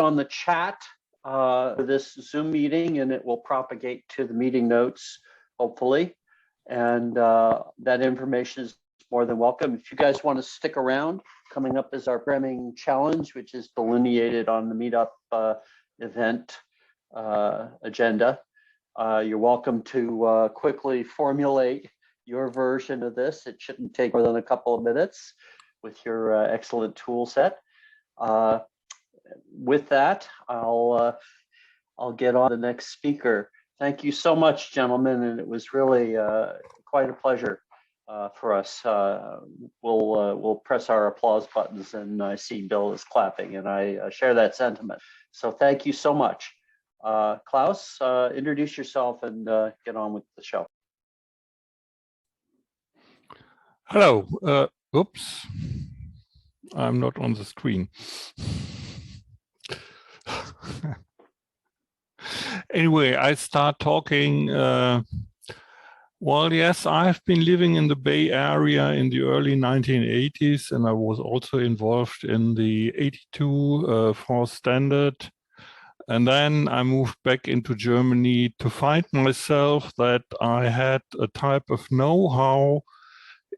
on the chat for this Zoom meeting, and it will propagate to the meeting notes, hopefully. And that information is more than welcome. If you guys want to stick around, coming up is our programming challenge, which is delineated on the meetup event agenda. You're welcome to quickly formulate your version of this. It shouldn't take more than a couple of minutes with your excellent tool set. With that, I'll get on the next speaker. Thank you so much, gentlemen, and it was really quite a pleasure for us. We'll press our applause buttons, and I see Bill is clapping, and I share that sentiment. So thank you so much. Klaus, introduce yourself and get on with the show. Hello. Oops, I'm not on the screen. Anyway, I start talking. Well, yes, I've been living in the Bay Area in the early 1980s, and I was also involved in the 82 Force Standard. And then I moved back into Germany to find myself that I had a type of know-how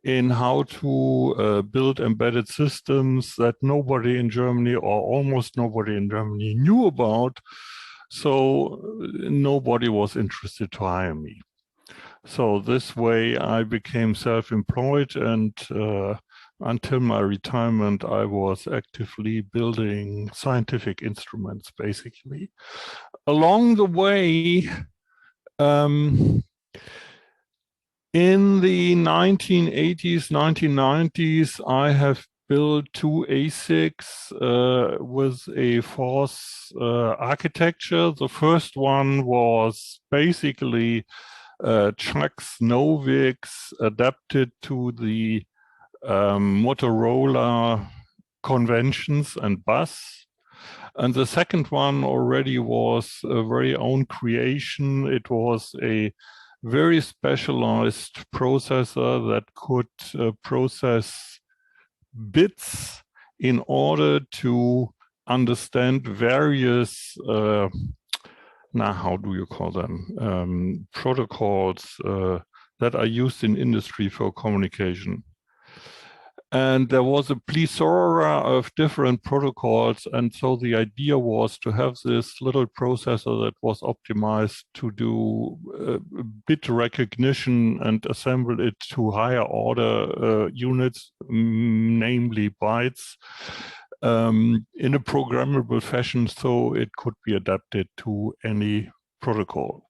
in how to build embedded systems that nobody in Germany, or almost nobody in Germany, knew about. So nobody was interested to hire me. So this way I became self-employed, and until my retirement, I was actively building scientific instruments, basically. Along the way, in the 1980s, 1990s, I have built two ASICs with a Force architecture. The first one was basically Chuck's Novix adapted to the Motorola conventions and bus. And the second one already was a very own creation. It was a very specialized processor that could process bits in order to understand various, now how do you call them, protocols that are used in industry for communication. And there was a plethora of different protocols. And so the idea was to have this little processor that was optimized to do bit recognition and assemble it to higher order units, namely bytes, in a programmable fashion so it could be adapted to any protocol.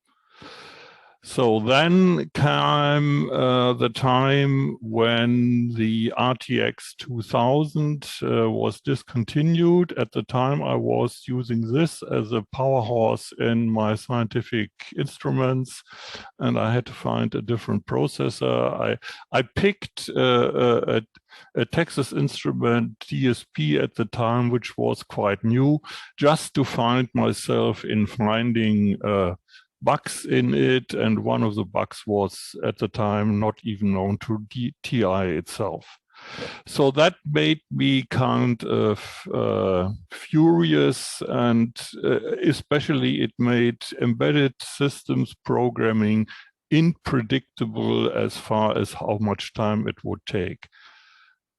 So then came the time when the RTX 2000 was discontinued. At the time, I was using this as a powerhouse in my scientific instruments, and I had to find a different processor. I picked a Texas Instrument DSP at the time, which was quite new, just to find myself in finding bugs in it, and one of the bugs was at the time not even known to TI itself. So that made me kind of furious, and especially it made embedded systems programming unpredictable as far as how much time it would take.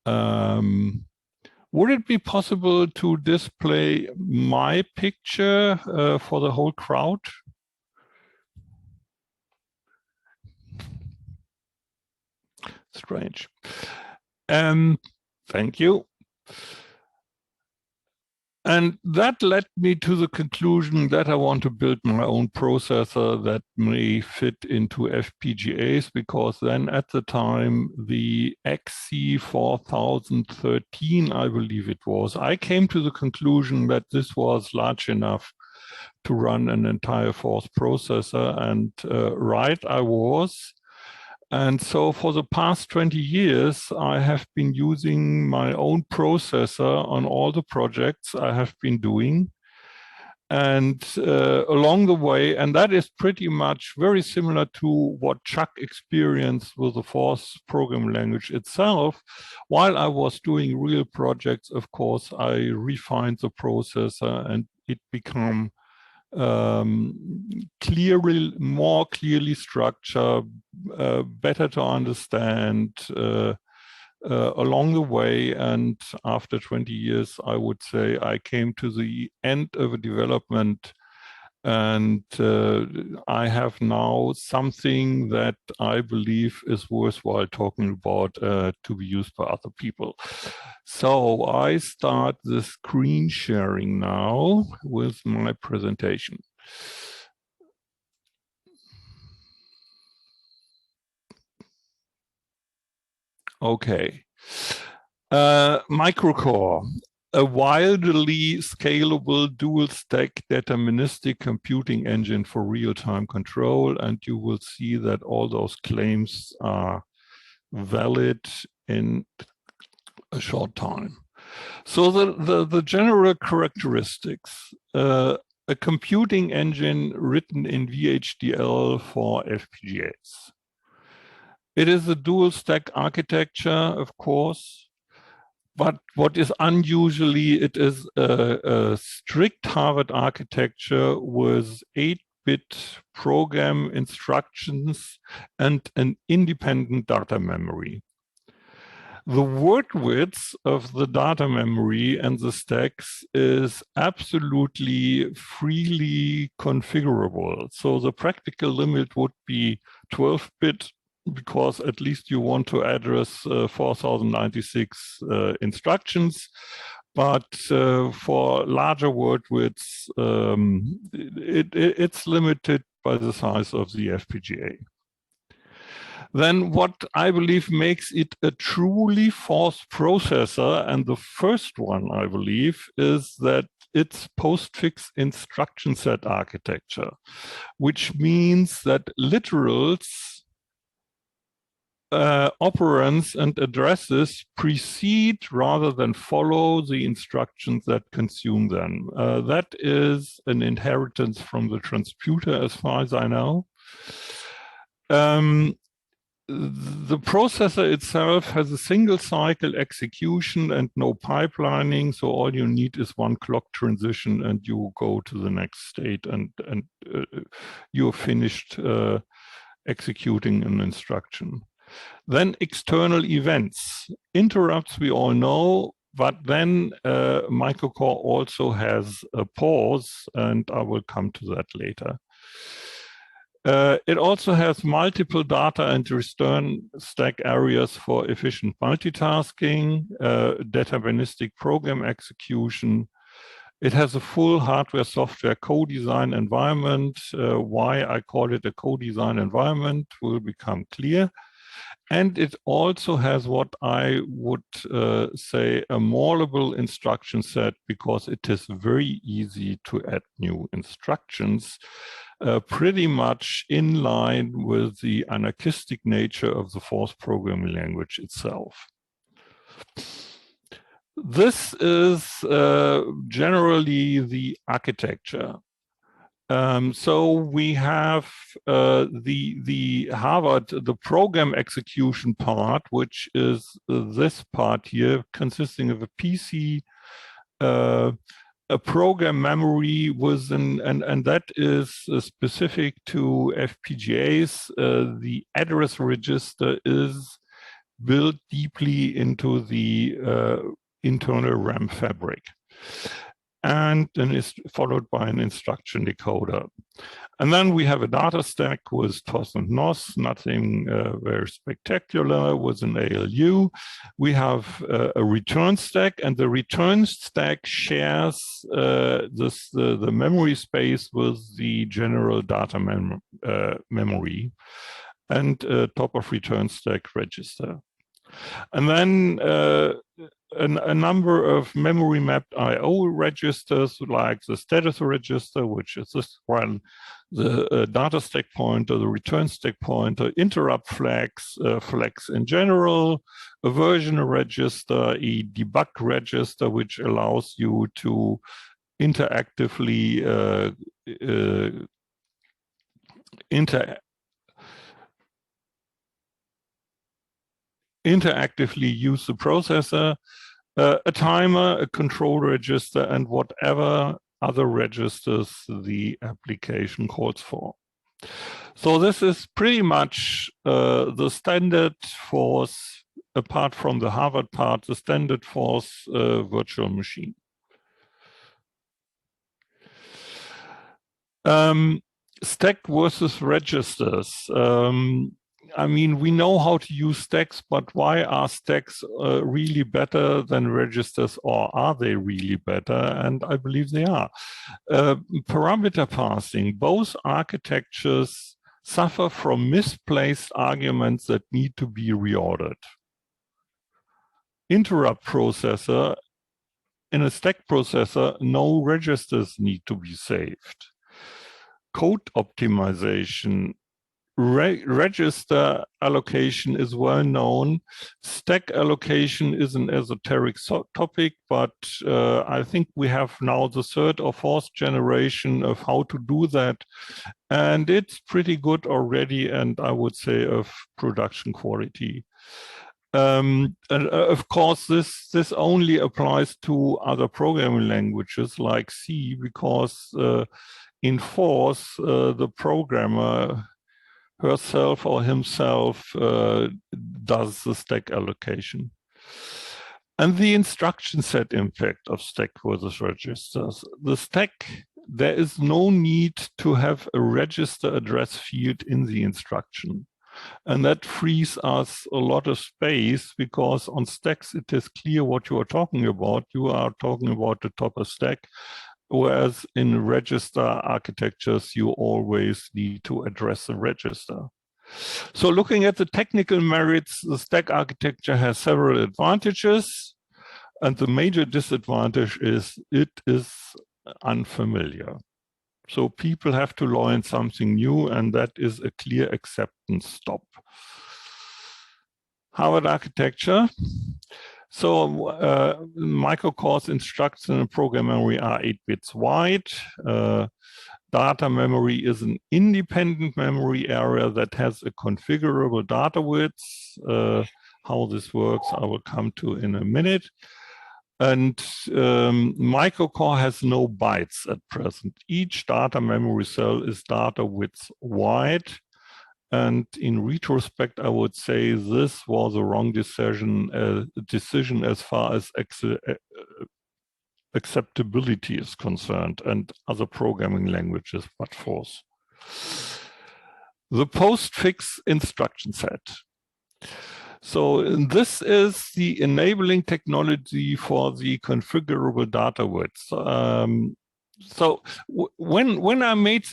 Would it be possible to display my picture for the whole crowd? Strange. Thank you. And that led me to the conclusion that I want to build my own processor that may fit into FPGAs, because then at the time, the XC4013, I believe it was, I came to the conclusion that this was large enough to run an entire Force processor, and right I was. And so for the past 20 years, I have been using my own processor on all the projects I have been doing. And along the way, and that is pretty much very similar to what Chuck experienced with the Force programming language itself. While I was doing real projects, of course, I refined the processor and it become more clearly structured, better to understand along the way. And after 20 years, I would say I came to the end of a development, and I have now something that I believe is worthwhile talking about to be used by other people. So I start the screen sharing now with my presentation. Okay. microCore, a wildly scalable dual-stack deterministic computing engine for real-time control, and you will see that all those claims are valid in a short time. So the general characteristics, a computing engine written in VHDL for FPGAs. It is a dual-stack architecture, of course. But what is unusually, it is a strict Harvard architecture with 8-bit program instructions and an independent data memory. The word width of the data memory and the stacks is absolutely freely configurable. So the practical limit would be 12-bit, because at least you want to address 4096 instructions. But for larger word widths, it's limited by the size of the FPGA. Then what I believe makes it a truly force processor, and the first one I believe, is that it's postfix instruction set architecture, which means that literals, operands and addresses precede rather than follow the instructions that consume them. That is an inheritance from the transputer, as far as I know. The processor itself has a single cycle execution and no pipelining, so all you need is one clock transition and you go to the next state, and you're finished executing an instruction. Then external events. Interrupts we all know, but then microCore also has a pause, and I will come to that later. It also has multiple data and return stack areas for efficient multitasking, deterministic program execution. It has a full hardware-software co-design environment. Why I call it a co-design environment will become clear. And it also has what I would say a malleable instruction set, because it is very easy to add new instructions, pretty much in line with the anarchistic nature of the force programming language itself. This is generally the architecture. So we have the Harvard, the program execution part, which is this part here, consisting of a PC, a program memory with and that is specific to FPGAs. The address register is built deeply into the internal RAM fabric, and then is followed by an instruction decoder. And then we have a data stack with TOS and NOS, nothing very spectacular, with an ALU. We have a return stack, and the return stack shares the memory space with the general data memory and top of return stack register. And then a number of memory mapped I/O registers, like the status register, which is this one, the data stack pointer, the return stack pointer, interrupt flags, flags in general, a version register, a debug register, which allows you to interactively interactively use the processor, a timer, a control register, and whatever other registers the application calls for. So this is pretty much the standard force, apart from the Harvard part, the standard force virtual machine. Stack versus registers. I mean, we know how to use stacks, but why are stacks really better than registers, or are they really better? And I believe they are. Parameter parsing, both architectures suffer from misplaced arguments that need to be reordered. Interrupt processor, in a stack processor, no registers need to be saved. Code optimization, register allocation is well known. Stack allocation is an esoteric topic, but I think we have now the third or fourth generation of how to do that. And it's pretty good already, and I would say of production quality. And of course, this only applies to other programming languages like C, because in force, the programmer herself or himself does the stack allocation. And the instruction set impact of stack versus registers. The stack, there is no need to have a register address field in the instruction. And that frees us a lot of space, because on stacks, it is clear what you are talking about. You are talking about the top of stack, whereas in register architectures, you always need to address the register. So looking at the technical merits, the stack architecture has several advantages. And the major disadvantage is it is unfamiliar. So people have to learn something new, and that is a clear acceptance stop. Harvard architecture. So microCore instructions in program memory are 8 bits wide. Data memory is an independent memory area that has a configurable data width. How this works, I will come to in a minute. And microCore has no bytes at present. Each data memory cell is data width wide. And in retrospect, I would say this was a wrong decision as far as acceptability is concerned, and other programming languages but force. The Postfix instruction set. So this is the enabling technology for the configurable data width. So when I made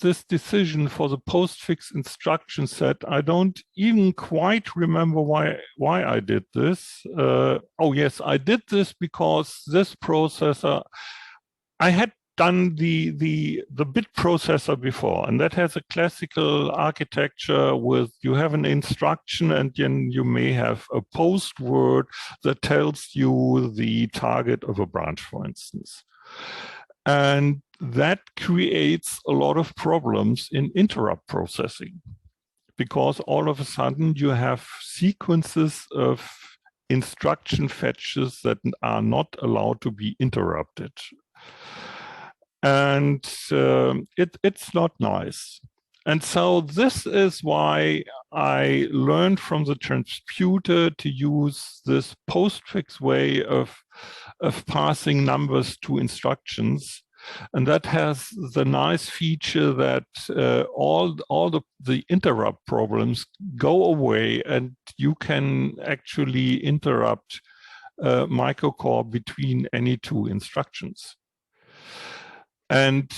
this decision for the postfix instruction set, I don't even quite remember why I did this. Oh yes, I did this because this processor, I had done the bit processor before, and that has a classical architecture with you have an instruction and then you may have a post word that tells you the target of a branch, for instance. And that creates a lot of problems in interrupt processing, because all of a sudden you have sequences of instruction fetches that are not allowed to be interrupted. And it's not nice. And so this is why I learned from the transputer to use this postfix way of passing numbers to instructions. And that has the nice feature that all the interrupt problems go away, and you can actually interrupt microCore between any two instructions. And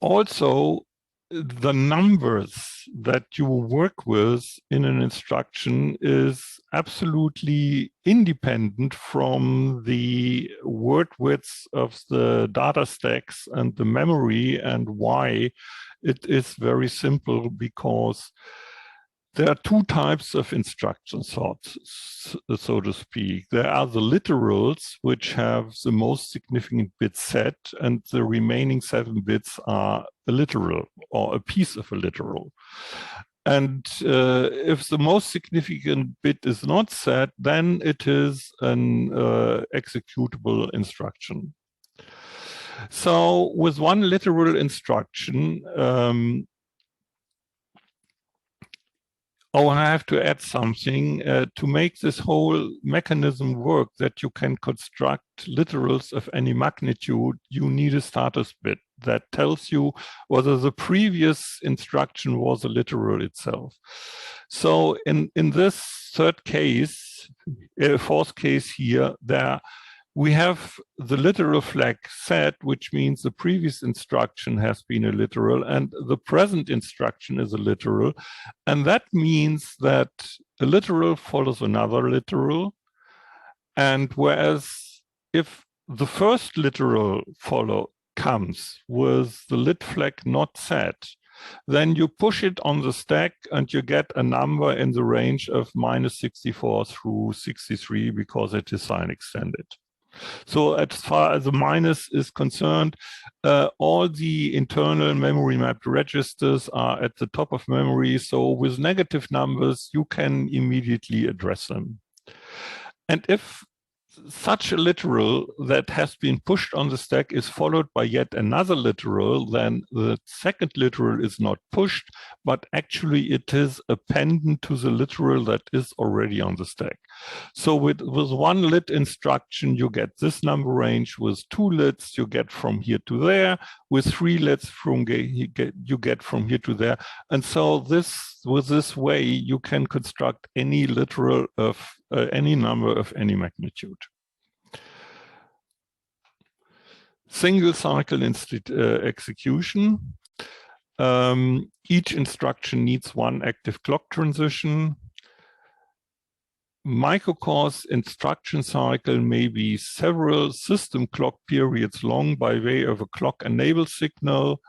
also, the numbers that you work with in an instruction is absolutely independent from the word widths of the data stacks and the memory. And why? It is very simple, because there are two types of instruction sorts, so to speak. There are the literals, which have the most significant bit set, and the remaining 7 bits are a literal or a piece of a literal. And if the most significant bit is not set, then it is an executable instruction. So with one literal instruction, I have to add something to make this whole mechanism work, that you can construct literals of any magnitude. You need a status bit that tells you whether the previous instruction was a literal itself. So in this fourth case here, we have the literal flag set, which means the previous instruction has been a literal and the present instruction is a literal. And that means that a literal follows another literal. And whereas if the first literal comes with the lit flag not set, then you push it on the stack and you get a number in the range of -64 through 63 because it is sign extended. So as far as the minus is concerned, all the internal memory mapped registers are at the top of memory. So with negative numbers, you can immediately address them. And if such a literal that has been pushed on the stack is followed by yet another literal, then the second literal is not pushed, but actually it is appended to the literal that is already on the stack. So with one lit instruction, you get this number range. With two lits, you get from here to there. With three lits, you get from here to there. And so with this way, you can construct any literal of any number of any magnitude. Single cycle execution. Each instruction needs one active clock transition. Microcore's instruction cycle may be several system clock periods long by way of a clock enable signal,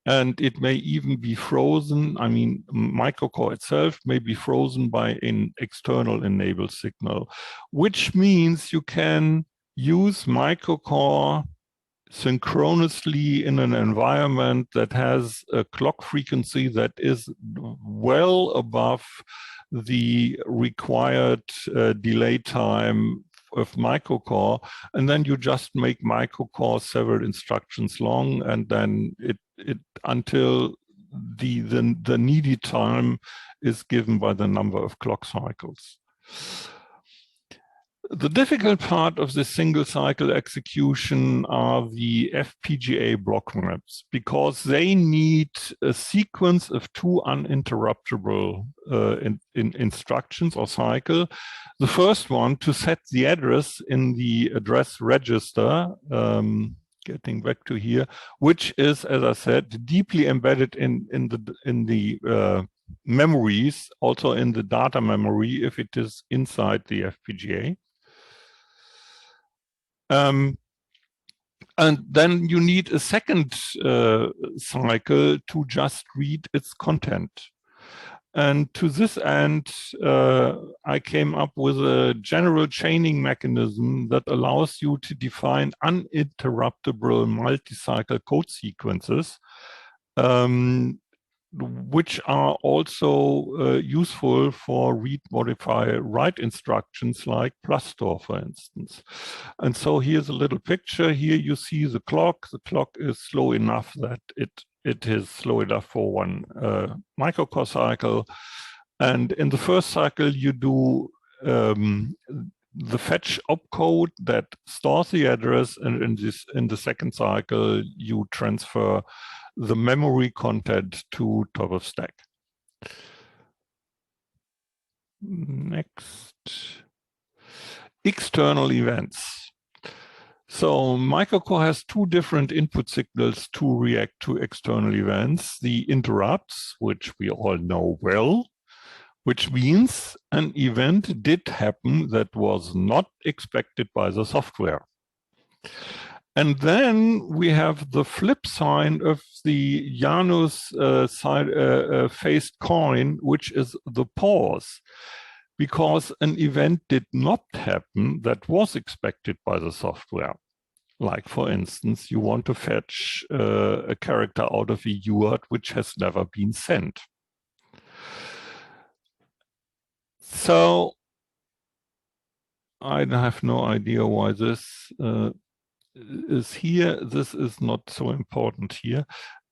and it may even be frozen. I mean, microcore itself may be frozen by an external enable signal, which means you can use microcore synchronously in an environment that has a clock frequency that is well above the required delay time of microcore, and then you just make microcore several instructions long, and then it until the needed time is given by the number of clock cycles. The difficult part of the single cycle execution are the FPGA block maps, because they need a sequence of two uninterruptible instructions or cycle. The first one to set the address in the address register, getting back to here, which is, as I said, deeply embedded in the memories, also in the data memory if it is inside the FPGA. And then you need a second cycle to just read its content. And to this end, I came up with a general chaining mechanism that allows you to define uninterruptible multi-cycle code sequences, which are also useful for read, modify, write instructions like plus store, for instance. And so here's a little picture. Here you see the clock. The clock is slow enough that it is slow enough for one microcore cycle. And in the first cycle, you do the fetch opcode that stores the address, and in the second cycle, you transfer the memory content to top of stack. Next, external events. So microcore has two different input signals to react to external events. The interrupts, which we all know well, which means an event did happen that was not expected by the software. And then we have the flip side of the Janus faced coin, which is the pause, because an event did not happen that was expected by the software. Like, for instance, you want to fetch a character out of a UART which has never been sent. So I have no idea why this is here. This is not so important here.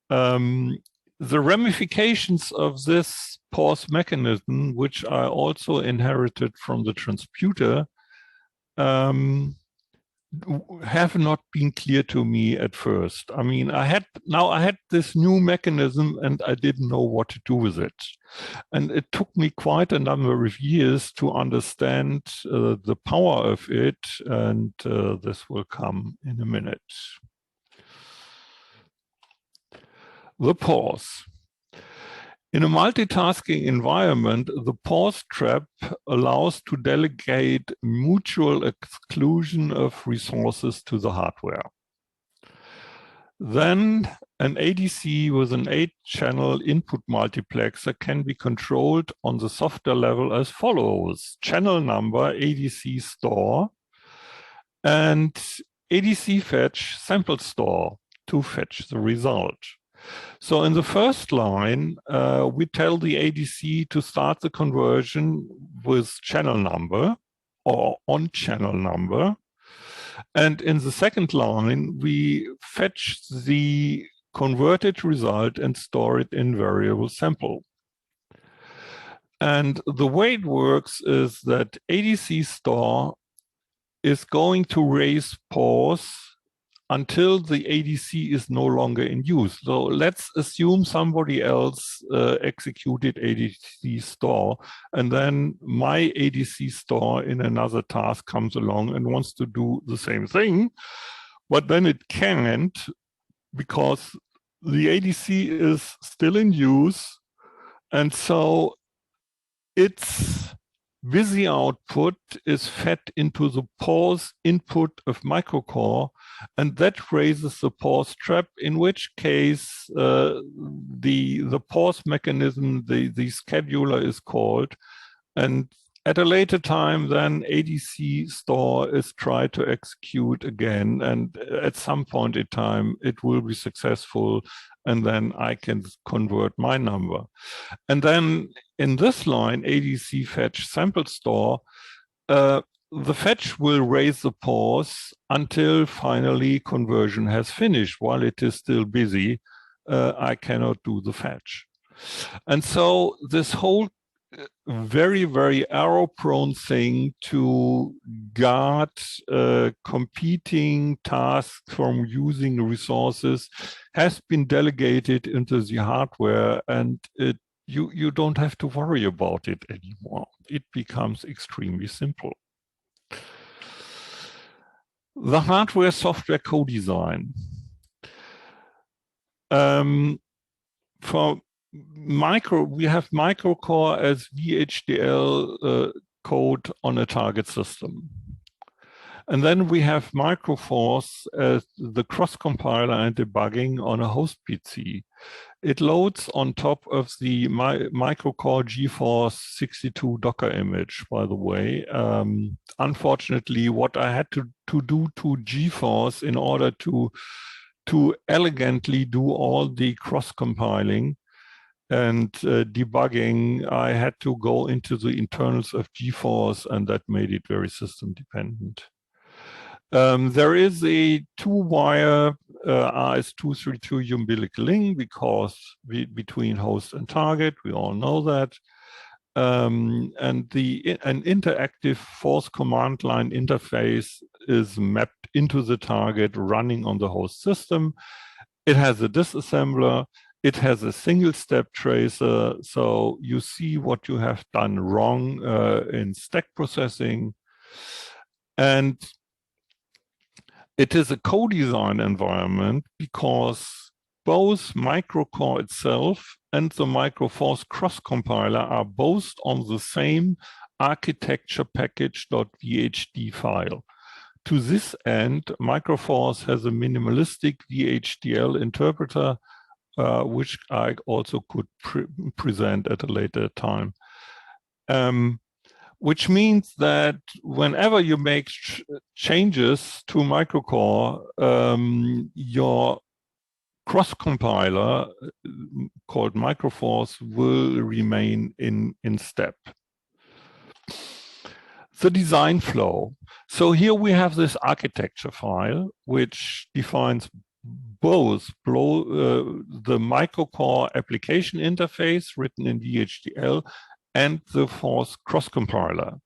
The ramifications of this pause mechanism, which I also inherited from the transputer, have not been clear to me at first. I mean, I had this new mechanism and I didn't know what to do with it. And it took me quite a number of years to understand the power of it, and this will come in a minute. The pause. In a multitasking environment, the pause trap allows to delegate mutual exclusion of resources to the hardware. Then an ADC with an 8-channel input multiplexer can be controlled on the software level as follows: channel number, ADC store, and ADC fetch sample store to fetch the result. So in the first line, we tell the ADC to start the conversion with channel number or on channel number. And in the second line, we fetch the converted result and store it in variable sample. And the way it works is that ADC store is going to raise pause until the ADC is no longer in use. So let's assume somebody else executed ADC store, and then my ADC store in another task comes along and wants to do the same thing, but then it can't because the ADC is still in use, and so its busy output is fed into the pause input of microCore, and that raises the pause trap, in which case the pause mechanism, the scheduler is called, and at a later time then ADC store is tried to execute again, and at some point in time it will be successful, and then I can convert my number. And then in this line, ADC fetch sample store, the fetch will raise the pause until finally conversion has finished. While it is still busy, I cannot do the fetch. And so this whole very, very error-prone thing to guard competing tasks from using resources has been delegated into the hardware, and you don't have to worry about it anymore. It becomes extremely simple. The hardware-software co-design. For we have microCore as VHDL code on a target system. And then we have microforce as the cross-compiler and debugging on a host PC. It loads on top of the microCore GeForce 62 Docker image, by the way. Unfortunately, what I had to do to GeForce in order to elegantly do all the cross-compiling and debugging, I had to go into the internals of GeForce, and that made it very system dependent. There is a 2-wire RS-232 umbilical link between host and target. We all know that. And an interactive force command line interface is mapped into the target running on the host system. It has a disassembler. It has a single-step tracer, so you see what you have done wrong in stack processing. And it is a co-design environment because both microCore itself and the microforce cross-compiler are both on the same architecture package.vhd file. To this end, microforce has a minimalistic VHDL interpreter, which I also could present at a later time. Which means that whenever you make changes to microCore, your cross-compiler called microforce will remain in step. The design flow. So here we have this architecture file, which defines both the microCore application interface written in VHDL and the force cross-compiler.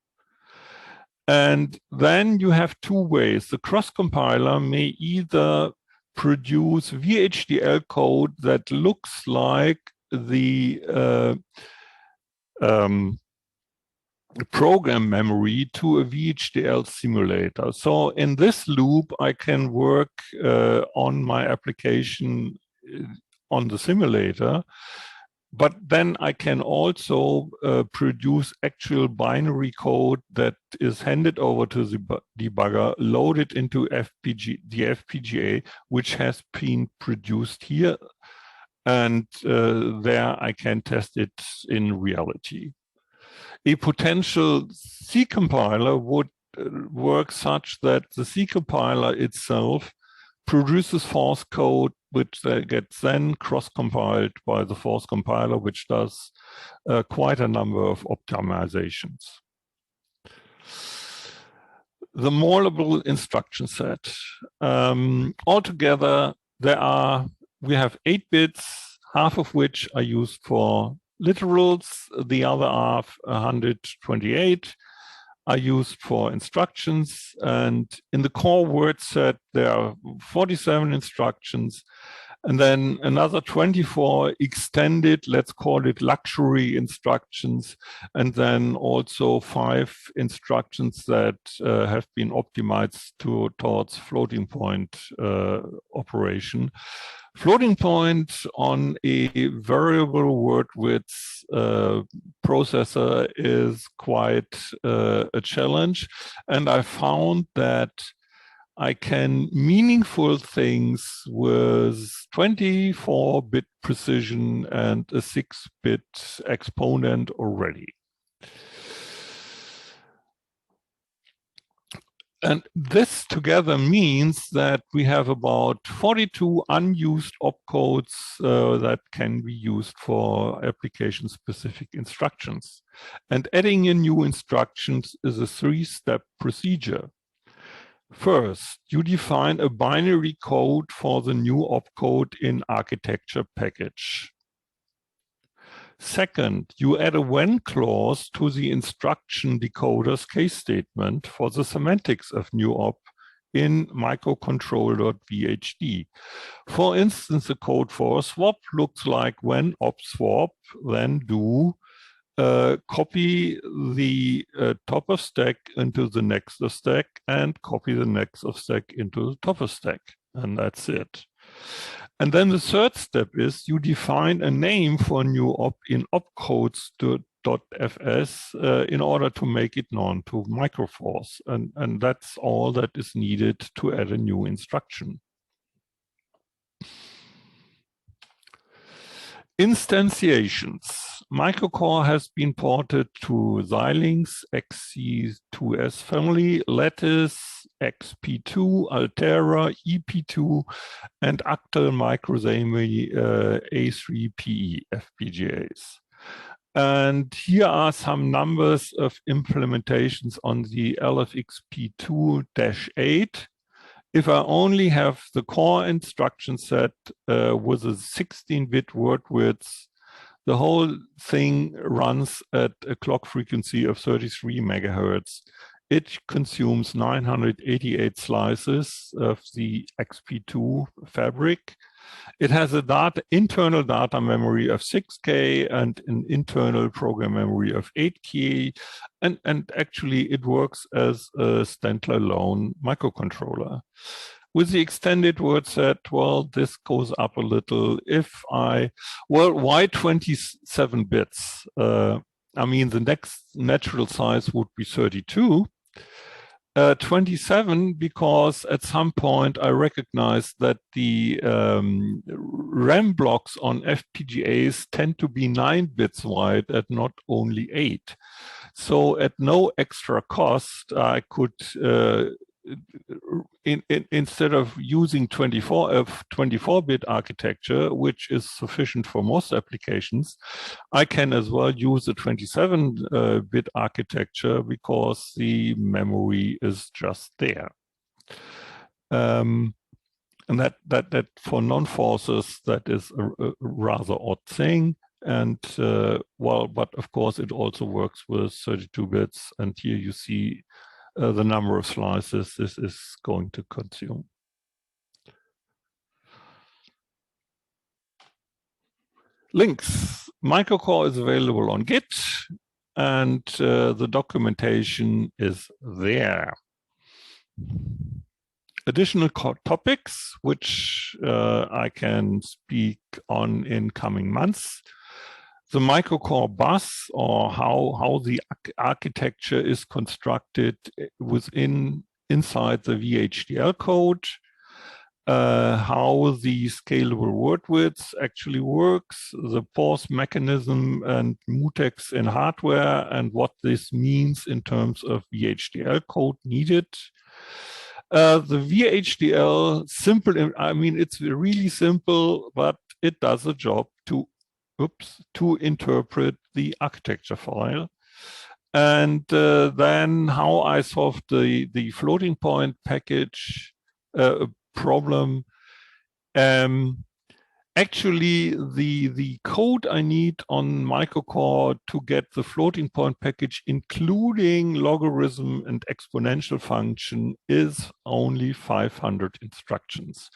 And then you have two ways. The cross-compiler may either produce VHDL code that looks like the program memory to a VHDL simulator. So in this loop, I can work on my application on the simulator, but then I can also produce actual binary code that is handed over to the debugger, loaded into the FPGA, which has been produced here. And there I can test it in reality. A potential C compiler would work such that the C compiler itself produces force code, which gets then cross-compiled by the force compiler, which does quite a number of optimizations. The malleable instruction set. Altogether, we have 8 bits, half of which are used for literals, the other half, 128, are used for instructions. And in the core word set, there are 47 instructions, and then another 24 extended, let's call it luxury instructions, and then also 5 instructions that have been optimized towards floating point operation. Floating point on a variable word width processor is quite a challenge, and I found that I can meaningful things with 24-bit precision and a 6-bit exponent already. And this together means that we have about 42 unused opcodes that can be used for application-specific instructions. And adding in new instructions is a 3-step procedure. First, you define a binary code for the new opcode in architecture package. Second, you add a when clause to the instruction decoder's case statement for the semantics of new op in microcontrol.vhd. For instance, the code for a swap looks like when op swap, then do copy the top of stack into the next of stack and copy the next of stack into the top of stack. And that's it. And then the third step is you define a name for a new op in opcodes.fs in order to make it known to microforce. And that's all that is needed to add a new instruction. Instantiations. microCore has been ported to Xilinx, XC2S family, Lattice, XP2, Altera, EP2, and Actel MicroSemi A3PE FPGAs. And here are some numbers of implementations on the LFXP2-8. If I only have the core instruction set with a 16-bit word width, the whole thing runs at a clock frequency of 33 megahertz. It consumes 988 slices of the XP2 fabric. It has a internal data memory of 6K and an internal program memory of 8K. And actually, it works as a standalone microcontroller. With the extended word set, well, this goes up a little. Why 27 bits? I mean, the next natural size would be 32. 27 because at some point I recognized that the RAM blocks on FPGAs tend to be 9 bits wide and not only 8. So at no extra cost, I could instead of using 24-bit architecture, which is sufficient for most applications, I can as well use a 27-bit architecture because the memory is just there. And that for non-forces, that is a rather odd thing. And well, but of course it also works with 32 bits. And here you see the number of slices this is going to consume. Links. microCore is available on Git, and the documentation is there. Additional topics which I can speak on in coming months. The microCore bus, or how the architecture is constructed inside the VHDL code, how the scalable word width actually works, the pause mechanism and mutex in hardware, and what this means in terms of VHDL code needed. The VHDL simple, I mean, it's really simple, but it does a job to interpret the architecture file. And then how I solved the floating point package problem. Actually, the code I need on microCore to get the floating point package, including logarithm and exponential function, is only 500 instructions.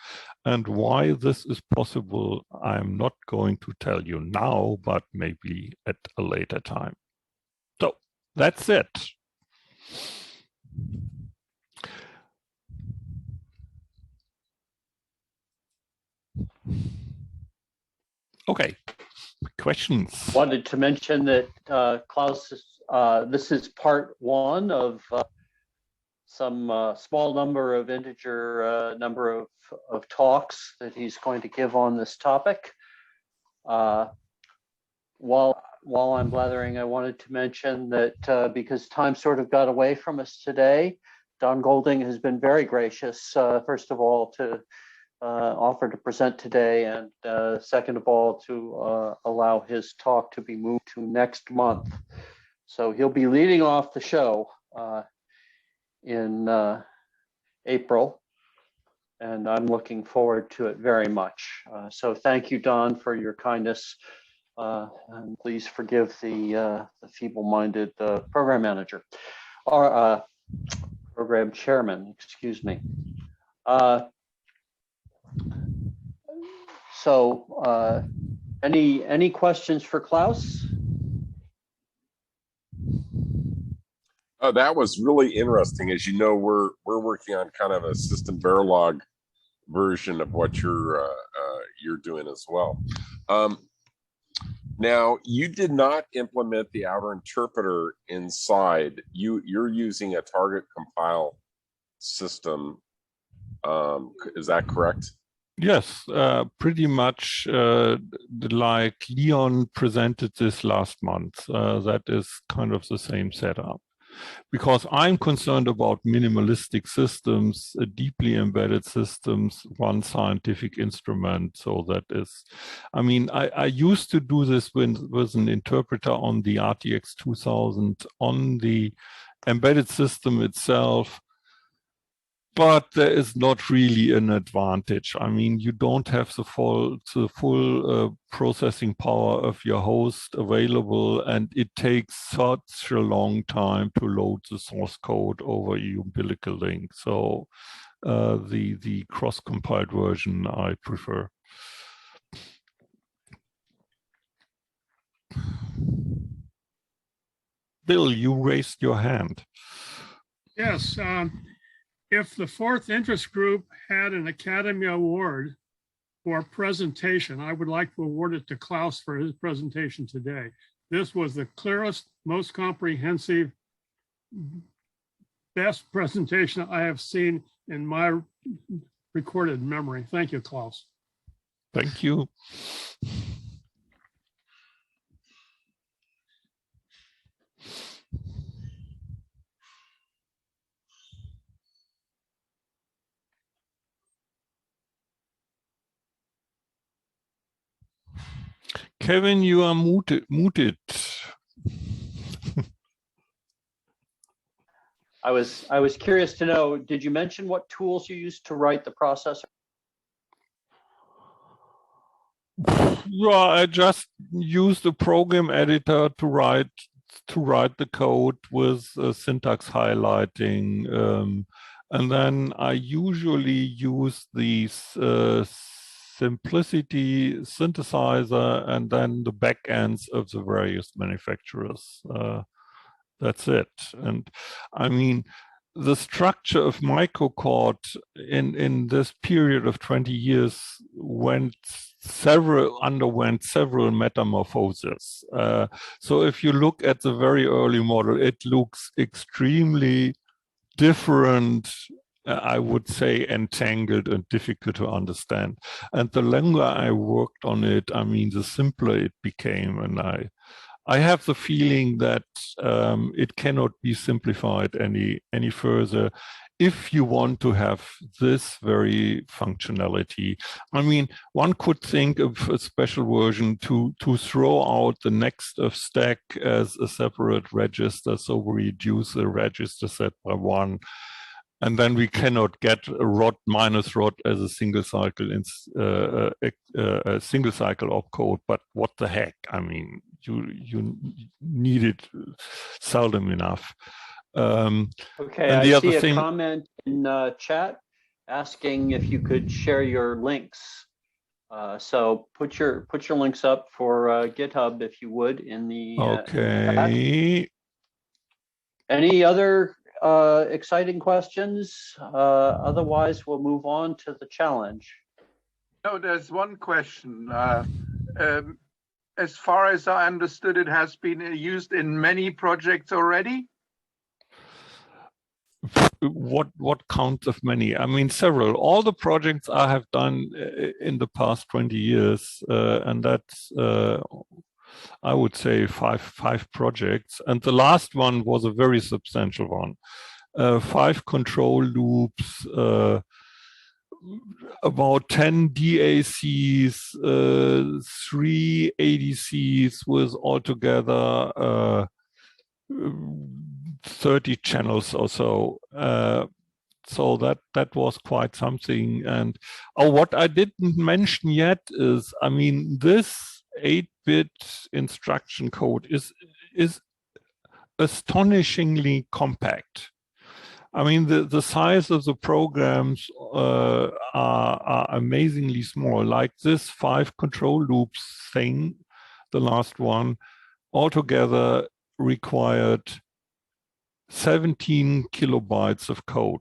And why this is possible, I'm not going to tell you now, but maybe at a later time. So that's it. Okay, questions? Wanted to mention that Klaus, this is part one of some small number of integer number of talks that he's going to give on this topic. While I'm blathering, I wanted to mention that because time sort of got away from us today, Don Golding has been very gracious, first of all, to offer to present today, and second of all, to allow his talk to be moved to next month. So he'll be leading off the show in April, and I'm looking forward to it very much. So thank you, Don, for your kindness. And please forgive the feeble-minded program manager, or program chairman, excuse me. So any questions for Klaus? Oh, that was really interesting. As you know, we're working on kind of a system Verilog version of what you're doing as well. Now, you did not implement the outer interpreter inside. You're using a target compile system. Is that correct? Yes, pretty much like Leon presented this last month. That is kind of the same setup. Because I'm concerned about minimalistic systems, deeply embedded systems, one scientific instrument. So that is, I mean, I used to do this with an interpreter on the RTX 2000 on the embedded system itself. But there is not really an advantage. I mean, you don't have the full processing power of your host available, and it takes such a long time to load the source code over a umbilical link. So the cross-compiled version I prefer. Bill, you raised your hand. Yes. If the fourth interest group had an Academy Award for presentation, I would like to award it to Klaus for his presentation today. This was the clearest, most comprehensive, best presentation I have seen in my recorded memory. Thank you, Klaus. Thank you. Kevin, you are muted. I was curious to know, did you mention what tools you used to write the processor? Yeah, I just used the program editor to write the code with syntax highlighting, and then I usually use the simplicity synthesizer and then the backends of the various manufacturers. That's it. And I mean, the structure of microCore in this period of 20 years underwent several metamorphoses. So if you look at the very early model, it looks extremely different, I would say entangled and difficult to understand. And the longer I worked on it, I mean, the simpler it became. And I have the feeling that it cannot be simplified any further if you want to have this very functionality. I mean, one could think of a special version to throw out the next of stack as a separate register, so we reduce the register set by one. And then we cannot get a rod minus rod as a single cycle a single cycle opcode. But what the heck? I mean, you need it seldom enough. Okay, and I the see other a thing, comment in chat asking if you could share your links. So put your links up for GitHub if you would in the okay. chat. Any other exciting questions? Otherwise, we'll move on to the challenge. No, there's one question. As far as I understood, it has been used in many projects already. What counts of many? I mean, several. All the projects I have done in the past 20 years, and that's I would say five projects. And the last one was a very substantial one. 5 control loops, about 10 DACs, 3 ADCs with altogether 30 channels or so. So that was quite something. And what I didn't mention yet is, I mean, this 8-bit instruction code is astonishingly compact. I mean, the size of the programs are amazingly small. Like this 5 control loops thing, the last one, altogether required 17 kilobytes of code.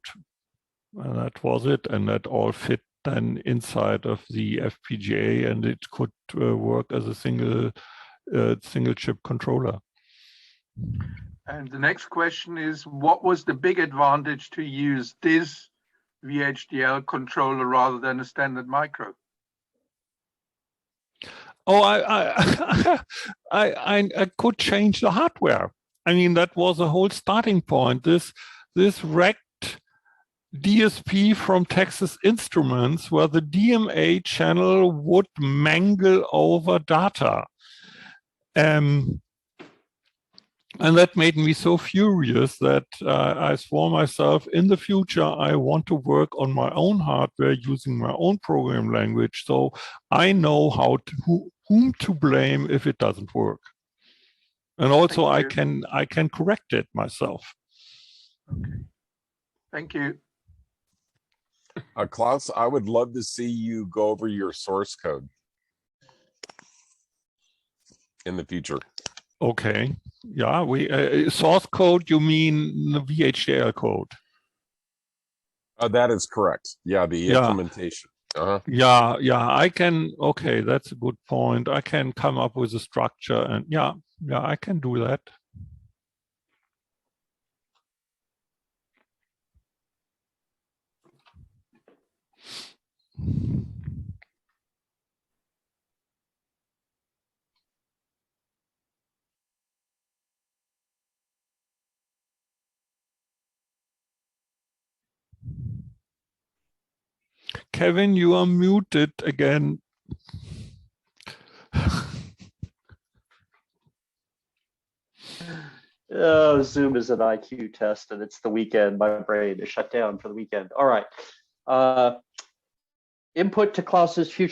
And that was it. And that all fit then inside of the FPGA, and it could work as a single chip controller. And the next question is, what was the big advantage to use this VHDL controller rather than a standard micro? Oh, I could change the hardware. I mean, that was a whole starting point. This wrecked DSP from Texas Instruments, where the DMA channel would mangle over data. And that made me so furious that I swore myself, in the future, I want to work on my own hardware using my own program language, so I know whom to blame if it doesn't work. And also I can correct it myself. Okay. Thank you. Klaus, I would love to see you go over your source code in the future. Okay. Yeah, we source code, you mean the VHDL code? That is correct. Yeah, the implementation. Yeah, I can. Okay, that's a good point. I can come up with a structure, and yeah, I can do that. Kevin, you are muted again. Oh, Zoom is an IQ test, and it's the weekend. My brain is shut down for the weekend. All right. Input to Klaus's future